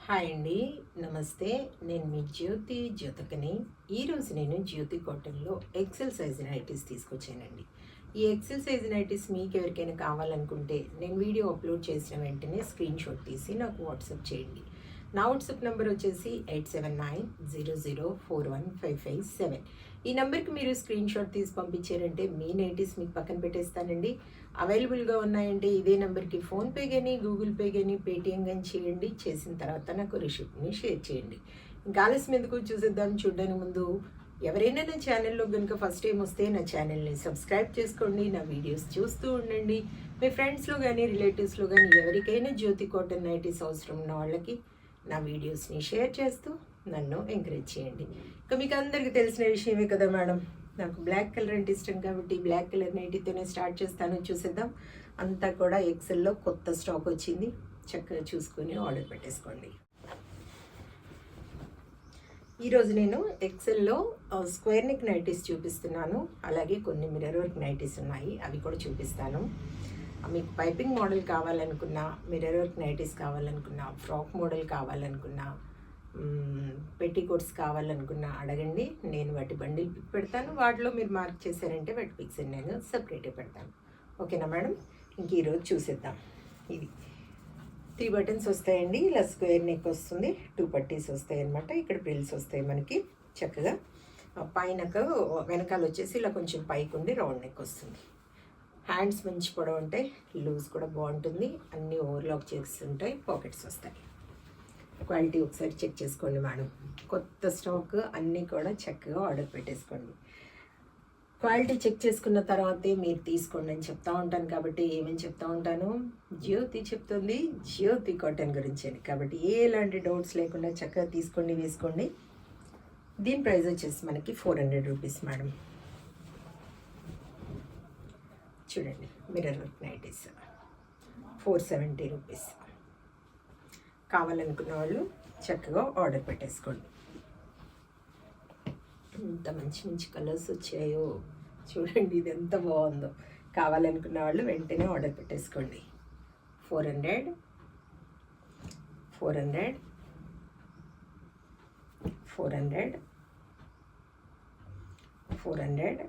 Hi అండి, నమస్తే. నేను మీ జ్యోతికని. ఈరోజు నేను జ్యోతి కాటన్లో ఎక్సెల్ సైజ్ నైటీస్ తీసుకొచ్చానండి. ఈ ఎక్సెల్ సైజ్ నైటీస్ మీకు ఎవరికైనా కావాలనుకుంటే నేను వీడియో అప్లోడ్ చేసిన వెంటనే స్క్రీన్ షాట్ తీసి నాకు వాట్సాప్ చేయండి. నా వాట్సాప్ నెంబర్ వచ్చేసి 8790041557. ఈ నెంబర్కి మీరు స్క్రీన్ షాట్ తీసి పంపించారంటే మీ నైటీస్ మీకు పక్కన పెట్టేస్తానండి. అవైలబుల్గా ఉన్నాయంటే ఇదే నెంబర్కి ఫోన్పే కానీ గూగుల్ పే కానీ పేటిఎం కానీ చేయండి. చేసిన తర్వాత నాకు రిసిప్ట్ని షేర్ చేయండి. ఇంకా ఆలస్యం ఎందుకు, చూసేద్దాం. చూడడానికి ముందు ఎవరైనా నా ఛానల్లో కనుక ఫస్ట్ టైం వస్తే నా ఛానల్ని సబ్స్క్రైబ్ చేసుకోండి. నా వీడియోస్ చూస్తూ ఉండండి. మీ ఫ్రెండ్స్లో కానీ రిలేటివ్స్లో కానీ ఎవరికైనా జ్యోతి కాటన్ నైటీస్ అవసరం ఉన్న వాళ్ళకి నా వీడియోస్ని షేర్ చేస్తూ నన్ను ఎంకరేజ్ చేయండి. ఇంకా మీకు అందరికీ తెలిసిన విషయమే కదా మేడం, నాకు బ్లాక్ కలర్ అంటే ఇష్టం కాబట్టి బ్లాక్ కలర్ నైటీతోనే స్టార్ట్ చేస్తాను. చూసేద్దాం. అంతా కూడా ఎక్సెల్లో కొత్త స్టాక్ వచ్చింది. చక్కగా చూసుకొని ఆర్డర్ పెట్టేసుకోండి. ఈరోజు నేను ఎక్సెల్లో స్క్వేర్ నెక్ నైటీస్ చూపిస్తున్నాను. అలాగే కొన్ని మిర్రర్ వర్క్ నైటీస్ ఉన్నాయి, అవి కూడా చూపిస్తాను. మీకు పైపింగ్ మోడల్ కావాలనుకున్నా, మిర్రర్ వర్క్ నైటీస్ కావాలనుకున్నా, ఫ్రాక్ మోడల్ కావాలనుకున్నా, పెట్టికోట్స్ కావాలనుకున్నా అడగండి. నేను వాటి బండిల్ పిక్ పెడతాను. వాటిలో మీరు మార్క్ చేశారంటే వాటి పిక్స్ నేను సపరేట్గా పెడతాను. ఓకేనా మేడం? ఇంక ఈరోజు చూసేద్దాం. ఇది 3 బటన్స్ వస్తాయండి. ఇలా స్క్వేర్ నెక్ వస్తుంది, 2 పట్టీస్ వస్తాయి అన్నమాట. ఇక్కడ ప్రిల్స్ వస్తాయి మనకి. చక్కగా పైనకు వెనకాల వచ్చేసి ఇలా కొంచెం పైకి ఉండి రౌండ్ నెక్ వస్తుంది. హ్యాండ్స్ మంచి పొడవు ఉంటాయి, లూజ్ కూడా బాగుంటుంది. అన్నీ ఓవర్లాక్ చేస్తుంటాయి, పాకెట్స్ వస్తాయి. క్వాలిటీ ఒకసారి చెక్ చేసుకోండి మేడం. కొత్త స్టాక్ అన్నీ కూడా చక్కగా ఆర్డర్ పెట్టేసుకోండి. క్వాలిటీ చెక్ చేసుకున్న తర్వాతే మీరు తీసుకోండి అని చెప్తా ఉంటాను. కాబట్టి ఏమని చెప్తా ఉంటాను, జ్యోతి చెప్తుంది జ్యోతి కాటన్ గురించి అని. కాబట్టి ఎలాంటి డౌట్స్ లేకుండా చక్కగా తీసుకోండి, వేసుకోండి. దీని ప్రైస్ వచ్చేసి మనకి 400 రూపీస్ మేడం. చూడండి, మిర్రర్ వర్క్ నైటీస్ 470 రూపీస్. కావాలనుకున్న వాళ్ళు చక్కగా ఆర్డర్ పెట్టేసుకోండి. ఎంత మంచి మంచి కలర్స్ వచ్చాయో చూడండి, ఇది ఎంత బాగుందో. కావాలనుకున్న వాళ్ళు వెంటనే ఆర్డర్ పెట్టేసుకోండి. 400 400 400 400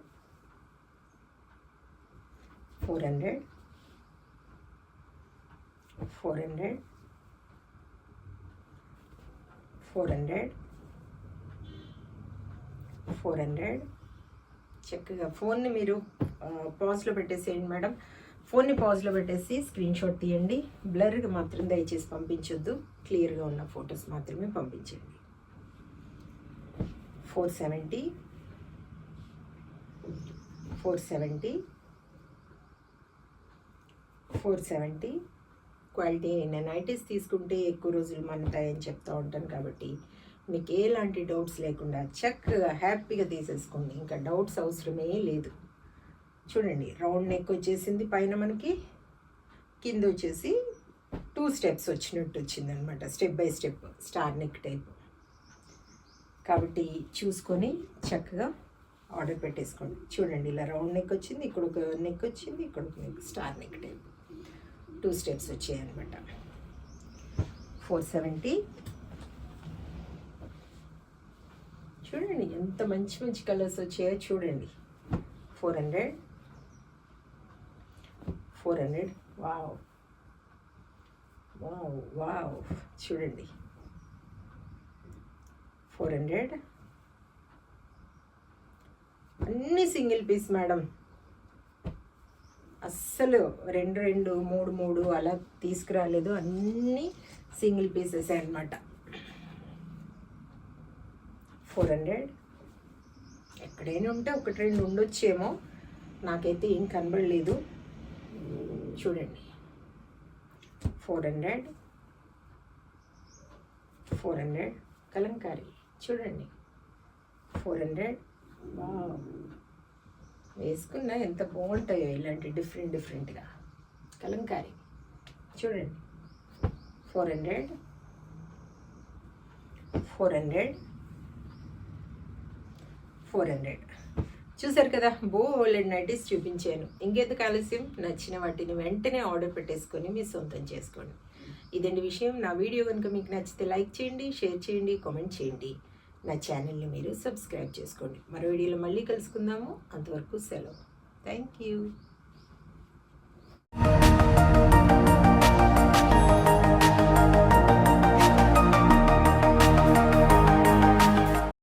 400 400 400 400. చక్కగా ఫోన్ని మీరు పాజ్లో పెట్టేసేయండి మేడం. ఫోన్ని పాజ్లో పెట్టేసి స్క్రీన్ షాట్ తీయండి. బ్లర్గా మాత్రం దయచేసి పంపించొద్దు, క్లియర్గా ఉన్న ఫొటోస్ మాత్రమే పంపించండి. 470 470 470. క్వాలిటీ అయిన నైటీస్ తీసుకుంటే ఎక్కువ రోజులు మన్నుతాయని చెప్తూ ఉంటాను. కాబట్టి మీకు ఎలాంటి డౌట్స్ లేకుండా చక్కగా హ్యాపీగా తీసేసుకోండి. ఇంకా డౌట్స్ అవసరమే లేదు. చూడండి, రౌండ్ నెక్ వచ్చేసింది పైన మనకి, కింద వచ్చేసి 2 స్టెప్స్ వచ్చినట్టు వచ్చిందనమాట. Step by step star neck type. కాబట్టి చూసుకొని చక్కగా ఆర్డర్ పెట్టేసుకోండి. చూడండి, ఇలా రౌండ్ నెక్ వచ్చింది, ఇక్కడ ఒక నెక్ వచ్చింది, ఇక్కడ ఒక neck, star neck type 2 steps వచ్చాయి అనమాట. 470. చూడండి ఎంత మంచి మంచి కలర్స్ వచ్చాయో చూడండి. 400 400. Wow wow wow. చూడండి 400. అన్నీ సింగిల్ పీస్ మేడం. అస్సలు 2 2 3 3 అలా తీసుకురాలేదు. అన్నీ సింగిల్ పీసెస్ అనమాట. 400. ఎక్కడైనా ఉంటే 1 2 ఉండొచ్చేమో, నాకైతే ఏం కనబడలేదు. చూడండి 400 400. కలంకారీ చూడండి 400. వావ్, వేసుకున్నా ఎంత బాగుంటాయో ఇలాంటి డిఫరెంట్గా కలంకారీ. చూడండి 400 400 400. చూసారు కదా, బోల్డ్ నైటీస్ చూపించాను. ఇంకెందుకు ఆలస్యం, నచ్చిన వాటిని వెంటనే ఆర్డర్ పెట్టేసుకొని మీ సొంతం చేసుకోండి. ఇదండి విషయం. నా వీడియో కనుక మీకు నచ్చితే లైక్ చేయండి, షేర్ చేయండి, కామెంట్ చేయండి. నా ఛానల్ని మీరు సబ్స్క్రైబ్ చేసుకోండి. మరో వీడియోలో మళ్ళీ కలుసుకుందాము. అంతవరకు సెలవు. Thank you.